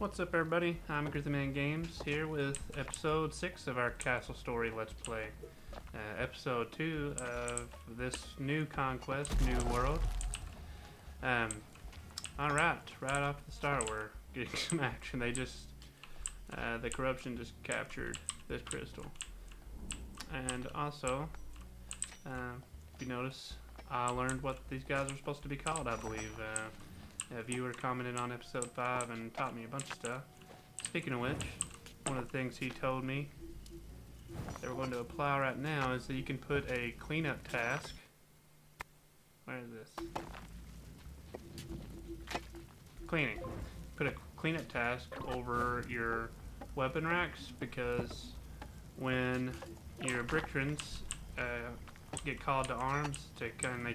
What's up, everybody? I'm Grizzlyman Games here with episode 6 of our Castle Story Let's Play. Episode 2 of this new conquest, new world. Alright, right off the start we're getting some action. The corruption just captured this crystal. And also, if you notice, I learned what these guys are supposed to be called, I believe. A viewer commented on episode 5 and taught me a bunch of stuff. Speaking of which, one of the things he told me that we're going to apply right now is that you can put a cleanup task. Where is this? Cleaning. Put a cleanup task over your weapon racks, because when your Brictrons get called to arms they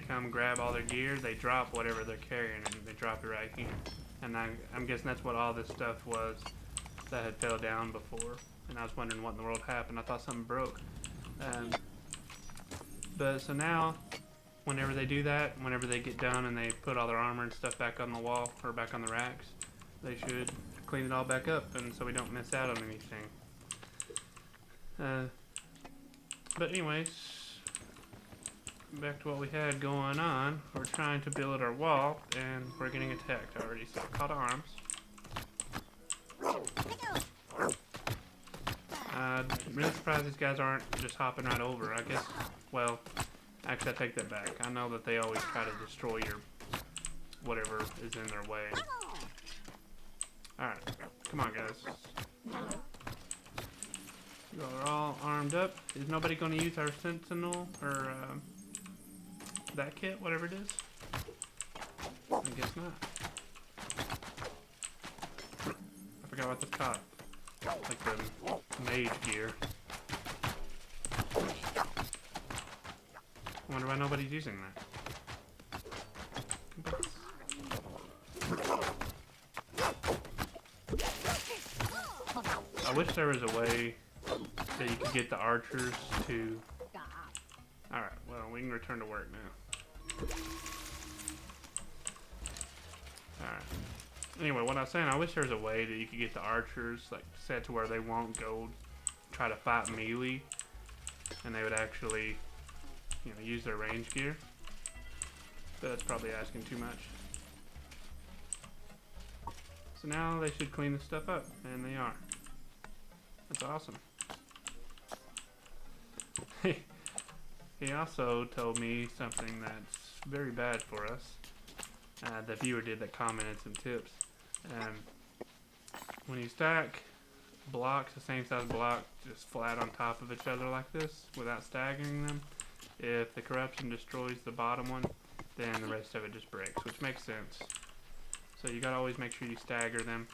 come grab all their gear, they drop whatever they're carrying and they drop it right here. And I'm guessing that's what all this stuff was that had fell down before, and I was wondering what in the world happened. I thought something broke. But so now whenever they do that, whenever they get done and they put all their armor and stuff back on the wall or back on the racks, they should clean it all back up, and so we don't miss out on anything. But anyways, back to what we had going on. We're trying to build our wall, and we're getting attacked already, so call to arms. I'm really surprised these guys aren't just hopping right over. I guess, well, actually I take that back. I know that they always try to destroy your whatever is in their way. Alright, come on guys. You are all armed up. Is nobody going to use our sentinel or that kit, whatever it is? I guess not. I forgot what that's called. Like the mage gear. I wonder why nobody's using that. I wish there was a way that you could get the archers to... Alright, well, we can return to work now. Alright. Anyway, what I was saying, I wish there was a way that you could get the archers like set to where they won't go try to fight melee, and they would actually, you know, use their range gear. But that's probably asking too much. So now they should clean this stuff up, and they are. That's awesome. He also told me something that's very bad for us. The viewer did that commented some tips. When you stack blocks, the same size block, just flat on top of each other like this, without staggering them, if the corruption destroys the bottom one, then the rest of it just breaks, which makes sense. So you gotta always make sure you stagger them.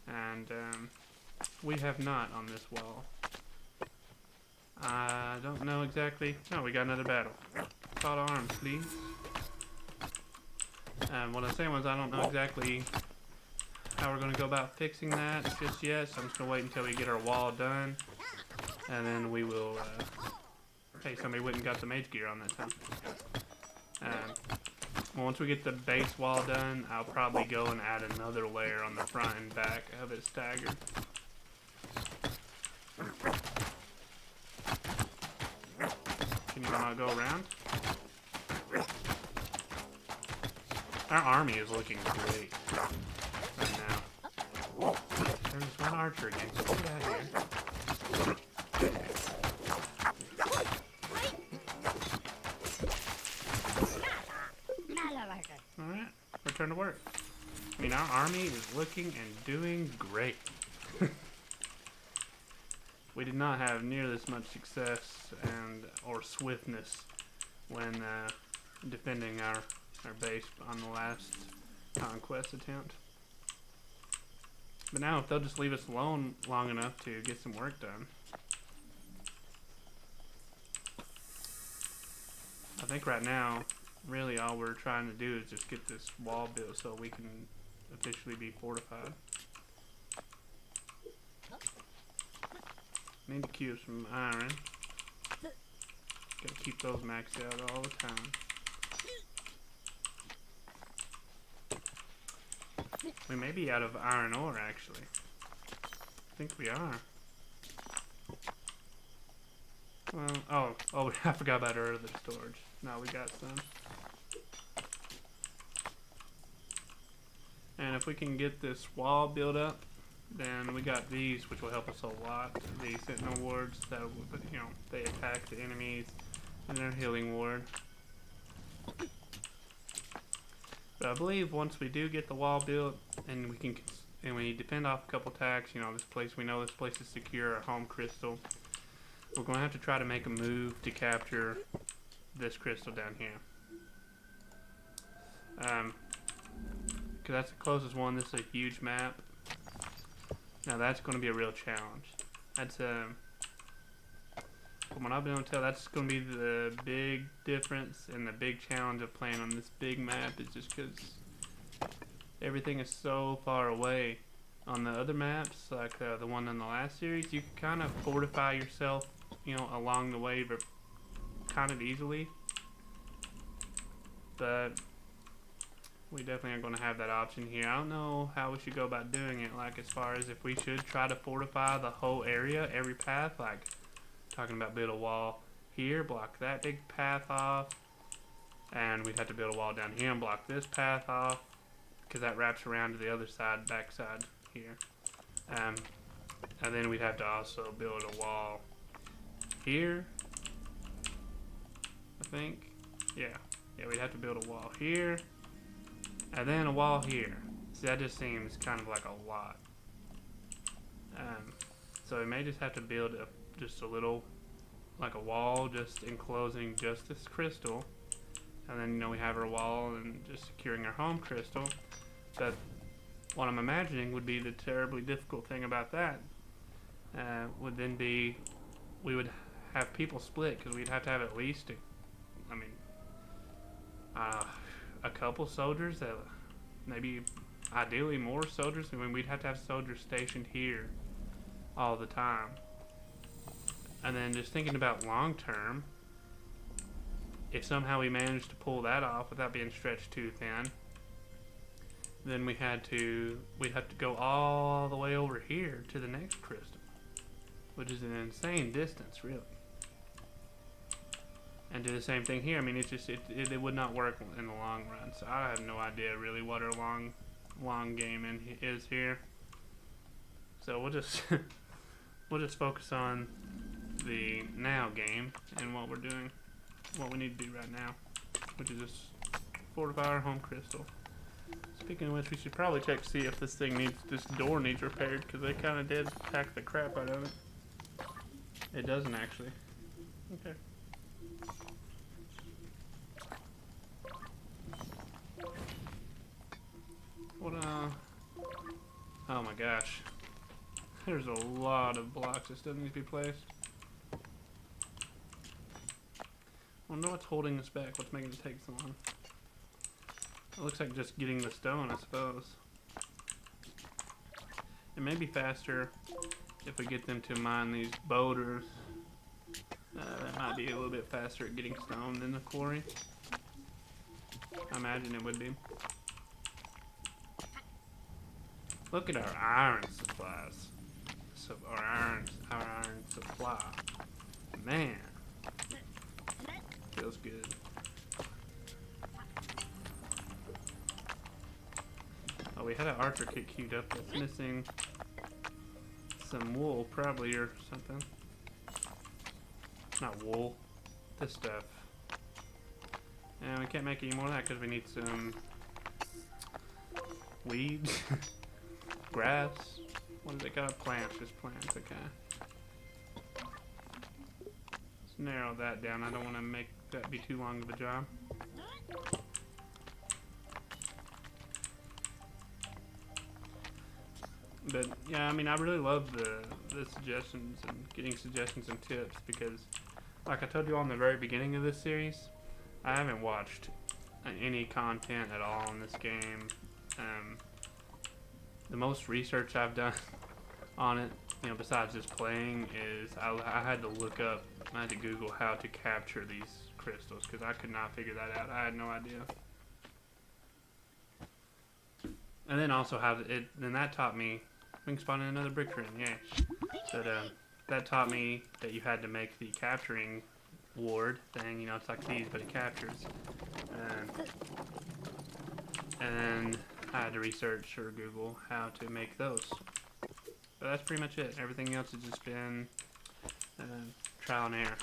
And we have not on this wall. I don't know exactly. No, we got another battle. Call to arms, please. What I was saying was I don't know exactly how we're going to go about fixing that just yet, so I'm just going to wait until we get our wall done, and then we will... hey, somebody went and got the mage gear on that time. Once we get the base wall done, I'll probably go and add another layer on the front and back of it staggered. Can you not go around? Our army is looking great right now. There's one archer again, so get out of here. Alright, return to work. I mean, our army is looking and doing great. We did not have near this much success or swiftness when defending our base on the last conquest attempt. But now if they'll just leave us alone long enough to get some work done, I think right now really all we're trying to do is just get this wall built so we can officially be fortified. Need to cube some iron. Gotta keep those maxed out all the time. We may be out of iron ore, actually. I think we are. Well, oh, I forgot about our other storage. Now we got some. And if we can get this wall built up, then we got these, which will help us a lot. The Sentinel wards that, you know, they attack the enemies in their healing ward. But I believe once we do get the wall built and we defend off a couple attacks, you know, we know this place is secure, our home crystal. We're going to have to try to make a move to capture this crystal down here. Because that's the closest one. This is a huge map. Now that's going to be a real challenge. That's from what I've been able to tell, that's going to be the big difference and the big challenge of playing on this big map, is just because everything is so far away. On the other maps, like the one in the last series, you can kind of fortify yourself, you know, along the way, but kind of easily. But we definitely are going to have that option here. I don't know how we should go about doing it, like as far as if we should try to fortify the whole area, every path, like talking about build a wall here, block that big path off, and we'd have to build a wall down here and block this path off, because that wraps around to the other side, back side here. And then we'd have to also build a wall here, I think. Yeah, we'd have to build a wall here, and then a wall here. See, that just seems kind of like a lot. So we may just have to build just a little, like a wall just enclosing just this crystal. And then, you know, we have our wall and just securing our home crystal. But what I'm imagining would be the terribly difficult thing about that would then be we would have people split, because we'd have to have at least a couple soldiers, that maybe ideally more soldiers. I mean, we'd have to have soldiers stationed here all the time. And then just thinking about long term, if somehow we managed to pull that off without being stretched too thin, then we'd have to go all the way over here to the next crystal, which is an insane distance, really. And do the same thing here. I mean, it would not work in the long run. So I have no idea really what our long game is here. So we'll just we'll just focus on the now game and what we're doing, what we need to do right now, which is just fortify our home crystal. Speaking of which, we should probably check to see if this door needs repaired, because they kind of did hack the crap out of it. It doesn't actually. Okay. Oh my gosh. There's a lot of blocks that still need to be placed. I wonder what's holding us back, what's making it take so long. It looks like just getting the stone, I suppose. It may be faster if we get them to mine these boulders. That might be a little bit faster at getting stone than the quarry. I imagine it would be. Look at our iron supplies. So our iron supply. Man, feels good. Oh, we had an archer kit queued up that's missing some wool, probably, or something. Not wool, this stuff. And we can't make any more of that because we need some weeds, grass. What do they got? Plants, just plants, okay. Let's narrow that down. I don't want to make that be too long of a job. But yeah, I mean, I really love the suggestions and getting suggestions and tips, because like I told you on the very beginning of this series, I haven't watched any content at all in this game. The most research I've done on it, you know, besides just playing, is I had to look up, I had to Google how to capture these crystals, because I could not figure that out. I had no idea. And then also how it, then that taught me, we can spawn in another brick room, yay. But that taught me that you had to make the capturing ward thing, you know, it's like these, but it captures. And then I had to research or Google how to make those. But that's pretty much it. Everything else has just been trial and error.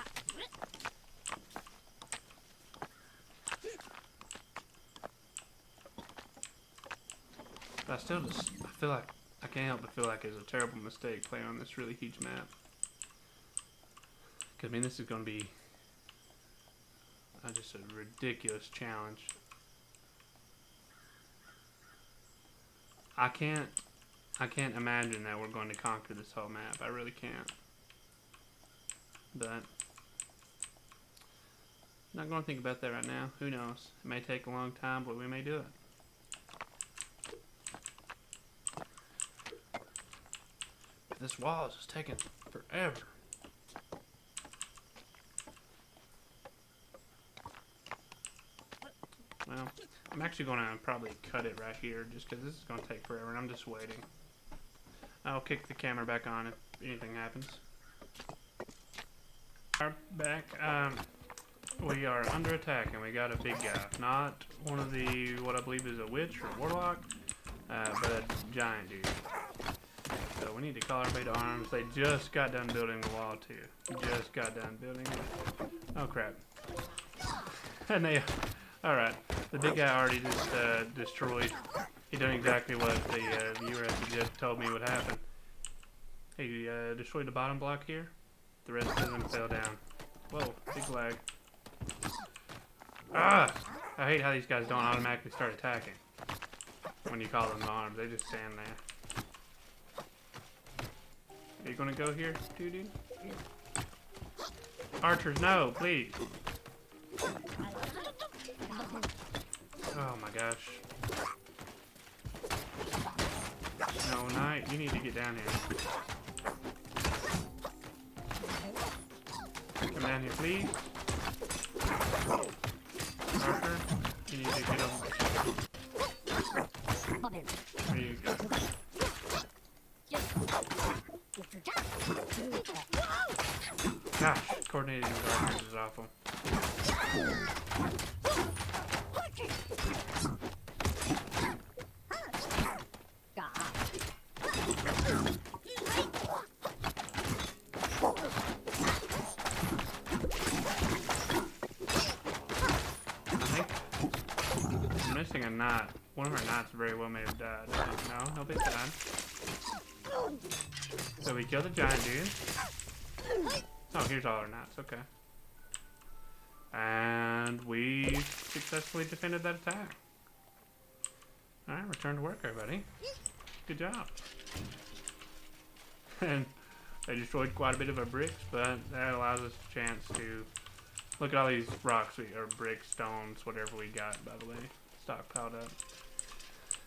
But I still just, I feel like, I can't help but feel like it's a terrible mistake playing on this really huge map. Because, I mean, this is going to be just a ridiculous challenge. I can't imagine that we're going to conquer this whole map. I really can't. But I'm not going to think about that right now. Who knows? It may take a long time, but we may do it. This wall is just taking forever. Well, I'm actually going to probably cut it right here just because this is going to take forever and I'm just waiting. I'll kick the camera back on if anything happens. We're back. We are under attack and we got a big guy. Not one of the, what I believe is a witch or a warlock, but a giant dude. So we need to call everybody to arms. They just got done building the wall too. Just got done building it. Oh crap. And they, alright. The big guy already just destroyed. He done exactly what the viewer had just told me would happen. He destroyed the bottom block here. The rest of them fell down. Whoa, big lag. Ah! I hate how these guys don't automatically start attacking when you call them to arms. They just stand there. Are you gonna go here, dude? Archers, no, please. Oh my gosh. No, Knight, you need to get down here. Come down here, please. Archer, you need to get over. There you go. Gosh, coordinating with archers is awful. I'm missing a knot. One of our knots very well may have died. No, nobody's died. So we killed the giant dude. Oh, here's all our knots. Okay. And we successfully defended that attack. Alright, return to work, everybody. Good job. And they destroyed quite a bit of our bricks, but that allows us a chance to look at all these rocks, or bricks, stones, whatever we got, by the way, stockpiled up.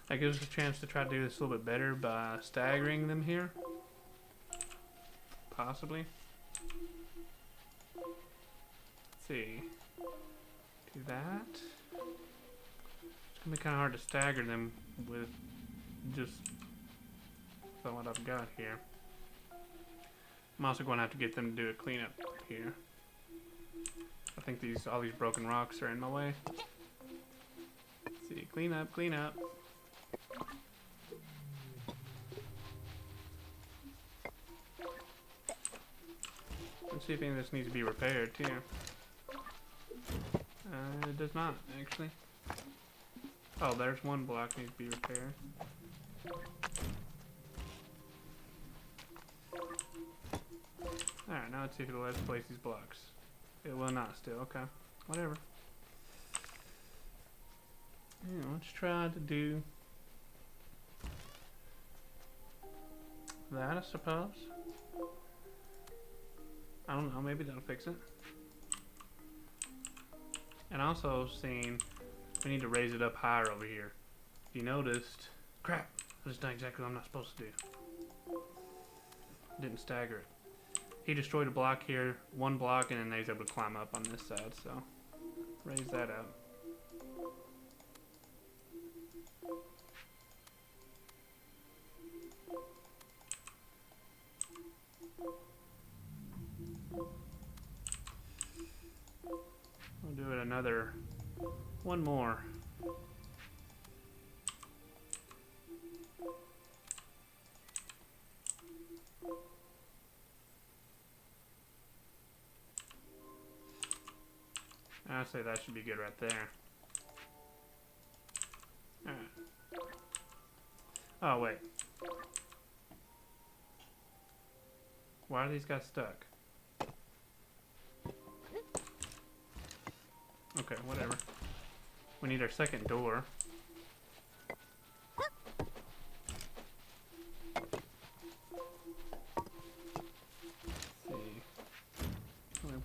That gives us a chance to try to do this a little bit better by staggering them here. Possibly. Let's see. Do that. It's gonna be kind of hard to stagger them with just what I've got here. I'm also going to have to get them to do a cleanup here. I think all these broken rocks are in my way. Let's see, clean up, clean up. Let's see if any of this needs to be repaired too. It does not, actually. Oh, there's one block needs to be repaired. Alright, now let's see if it'll let us place these blocks. It will not still, okay. Whatever. Yeah, let's try to do that, I suppose. I don't know, maybe that'll fix it. And also seeing we need to raise it up higher over here. If you noticed, crap, I just done exactly what I'm not supposed to do. Didn't stagger it. He destroyed a block here, one block, and then he's able to climb up on this side, so raise that up. another one more. I'd say that should be good right there. Alright. Oh, wait. Why are these guys stuck? Okay, whatever. We need our second door. Let's see.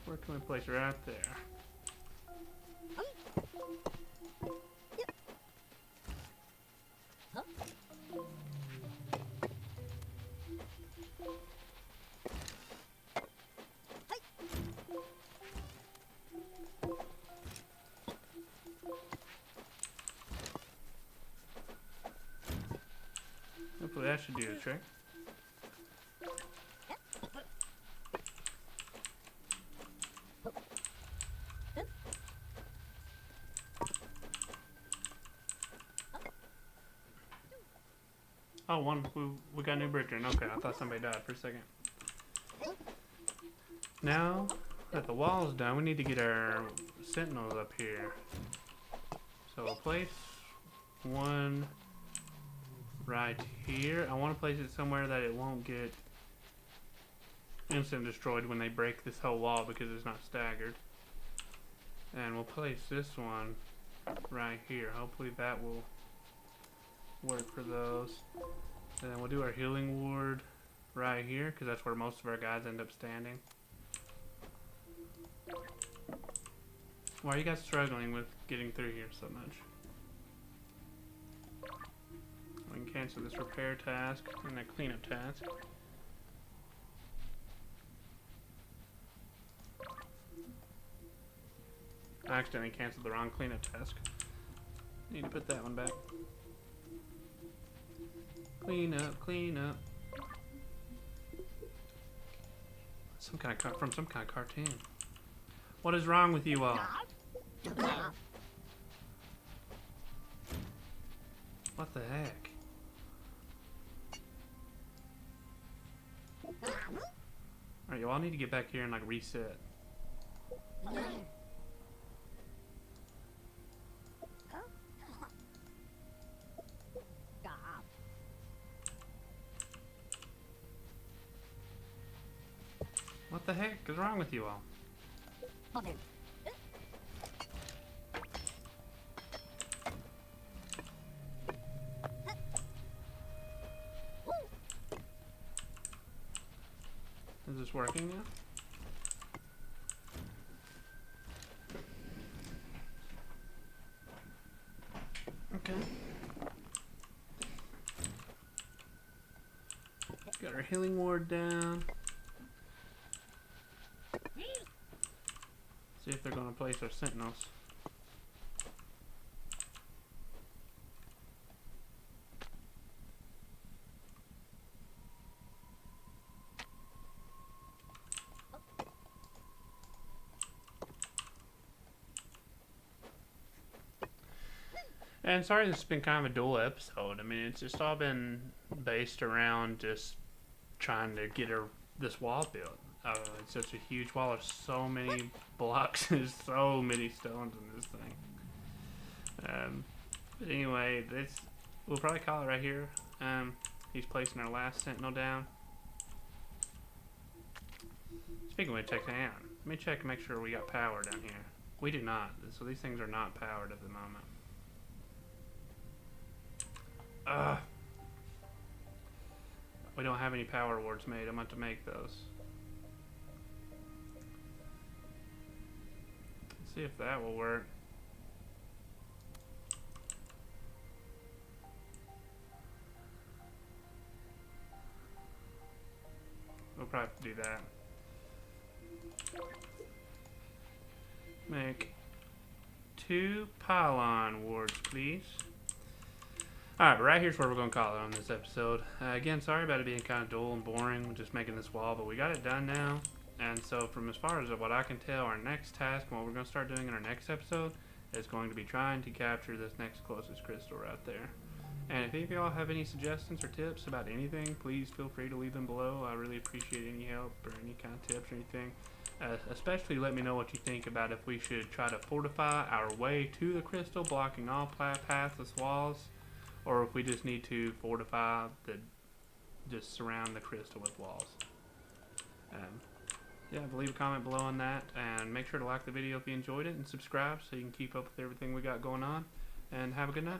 Where can we place her out there? Hopefully that should do the trick. Oh, we got a new brick in. Okay, I thought somebody died for a second. Now that the wall's done, we need to get our sentinels up here. So we'll place one right here. I want to place it somewhere that it won't get instant destroyed when they break this whole wall because it's not staggered. And we'll place this one right here. Hopefully that will work for those. And then we'll do our healing ward right here because that's where most of our guys end up standing. Why are you guys struggling with getting through here so much? We can cancel this repair task and that cleanup task. I accidentally canceled the wrong cleanup task. Need to put that one back. Clean up, clean up. Some kind of from some kind of cartoon. What is wrong with you all? What the heck? Alright, you all need to get back here and like reset. What the heck is wrong with you all? Is this working now? Okay. Got our healing ward down. See if they're going to place our sentinels. And sorry this has been kind of a dual episode. I mean, it's just all been based around just trying to get this wall built. It's such a huge wall. There's so many blocks. There's so many stones in this thing. But anyway, we'll probably call it right here. He's placing our last sentinel down. Speaking of which, let me check and make sure we got power down here. We do not. So these things are not powered at the moment. We don't have any power wards made. I'm going to make those. Let's see if that will work. We'll probably have to do that. Make 2 pylon wards, please. Alright, but right here's where we're going to call it on this episode. Again, sorry about it being kind of dull and boring, just making this wall, but we got it done now. And so from as far as what I can tell, our next task, what we're going to start doing in our next episode, is going to be trying to capture this next closest crystal right there. And if any of y'all have any suggestions or tips about anything, please feel free to leave them below. I really appreciate any help or any kind of tips or anything. Especially let me know what you think about if we should try to fortify our way to the crystal, blocking all pathless walls, or if we just need to fortify just surround the crystal with walls. Yeah, leave a comment below on that, and make sure to like the video if you enjoyed it, and subscribe so you can keep up with everything we got going on. And have a good night.